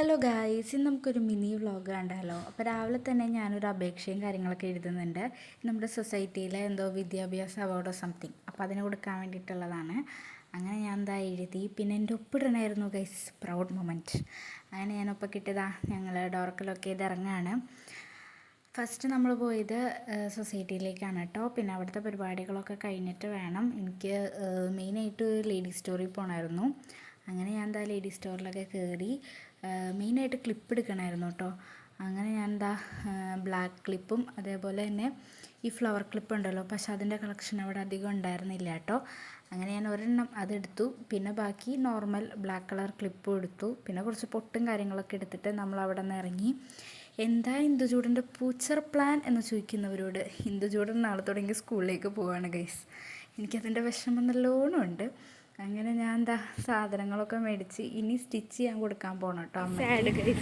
Hello guys, ഇന്ന് നമുക്കൊരു mini vlog കണ്ടാലോ. അപ്പോൾ രാവിലെ തന്നെ ഞാനൊരു അപേക്ഷയും കാര്യങ്ങളൊക്കെ എഴുതുന്നുണ്ട്. നമ്മുടെ സൊസൈറ്റിയിലെ എന്തോ വിദ്യാഭ്യാസ അവാർഡോ സംതിങ്, അപ്പോൾ അതിന് കൊടുക്കാൻ വേണ്ടിയിട്ടുള്ളതാണ്. അങ്ങനെ ഞാൻ എന്താ എഴുതി, പിന്നെ എൻ്റെ ഒപ്പിടണമായിരുന്നു ഗൈസ്, പ്രൗഡ് മൊമെൻറ്റ്. അങ്ങനെ ഞാൻ ഒപ്പം കിട്ടിയതാ, ഞങ്ങൾ ഡോർക്കിലൊക്കെ ചെയ്ത് ഇറങ്ങുകയാണ്. ഫസ്റ്റ് നമ്മൾ പോയത് സൊസൈറ്റിയിലേക്കാണ് കേട്ടോ. പിന്നെ അവിടുത്തെ പരിപാടികളൊക്കെ കഴിഞ്ഞിട്ട് വേണം എനിക്ക് മെയിനായിട്ട് ലേഡീസ് സ്റ്റോറിൽ പോകണമായിരുന്നു. അങ്ങനെ ഞാൻ എന്താ ലേഡീസ് സ്റ്റോറിലൊക്കെ കയറി മെയിനായിട്ട് ക്ലിപ്പ് എടുക്കണമായിരുന്നു കേട്ടോ. അങ്ങനെ ഞാൻ എന്താ ബ്ലാക്ക് ക്ലിപ്പും അതേപോലെ തന്നെ ഈ ഫ്ലവർ ക്ലിപ്പ് ഉണ്ടല്ലോ, പക്ഷെ അതിൻ്റെ കളക്ഷൻ അവിടെ അധികം ഉണ്ടായിരുന്നില്ല കേട്ടോ. അങ്ങനെ ഞാൻ ഒരെണ്ണം അതെടുത്തു, പിന്നെ ബാക്കി നോർമൽ ബ്ലാക്ക് കളർ ക്ലിപ്പും എടുത്തു. പിന്നെ കുറച്ച് പൊട്ടും കാര്യങ്ങളൊക്കെ എടുത്തിട്ട് നമ്മൾ അവിടെ നിന്ന് ഇറങ്ങി. എന്താ ഇന്ദുചൂടൻ്റെ ഫ്യൂച്ചർ പ്ലാൻ എന്ന് ചോദിക്കുന്നവരോട്, ഇന്ദുചൂടൻ നാളെ തുടങ്ങി സ്കൂളിലേക്ക് പോവുകയാണ് ഗൈസ്. എനിക്കതിൻ്റെ വിഷമം നല്ലോണം ഉണ്ട്. അങ്ങനെ ഞാൻ എന്താ സാധനങ്ങളൊക്കെ മേടിച്ച് ഇനി സ്റ്റിച്ച് ചെയ്യാൻ കൊടുക്കാൻ പോകണം കേട്ടോ. Sad guys.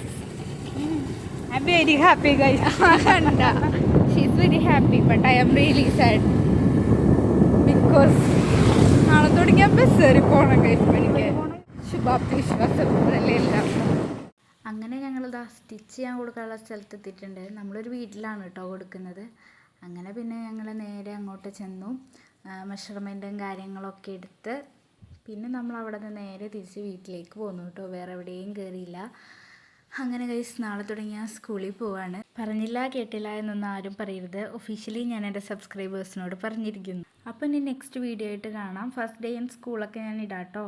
I'm very happy guys. She's very happy but I am really sad because നാളെ തുടങ്ങിയ ബസ് കയറി പോകണം ഗൈസ്. എനിക്ക് ശുഭാപ്തി വിശ്വാസത്തിലല്ല. അങ്ങനെ ഞങ്ങളിതാ സ്റ്റിച്ച് ചെയ്യാൻ കൊടുക്കാനുള്ള സ്ഥലത്തെത്തിയിട്ടുണ്ട്. നമ്മളൊരു വീട്ടിലാണ് കേട്ടോ കൊടുക്കുന്നത്. അങ്ങനെ പിന്നെ ഞങ്ങൾ നേരെ അങ്ങോട്ട് ചെന്നു, മെഷർമെൻറ്റും കാര്യങ്ങളൊക്കെ എടുത്ത് പിന്നെ നമ്മൾ അവിടെ നിന്ന് നേരെ തിരിച്ച് വീട്ടിലേക്ക് പോന്നു കേട്ടോ. വേറെ എവിടെയും കയറിയില്ല. അങ്ങനെ ഗൈസ് നാളെ തുടങ്ങിയ സ്കൂളിൽ പോവാണ്. പറഞ്ഞില്ല കേട്ടില്ല എന്നൊന്നും ആരും പറയരുത്. ഒഫീഷ്യലി ഞാൻ എൻ്റെ സബ്സ്ക്രൈബേഴ്സിനോട് പറഞ്ഞിരിക്കുന്നു. അപ്പം ഇനി നെക്സ്റ്റ് വീഡിയോ ആയിട്ട് കാണാം. ഫസ്റ്റ് ഡേ ഇൻ സ്കൂളൊക്കെ ഞാൻ ഇടാം കേട്ടോ.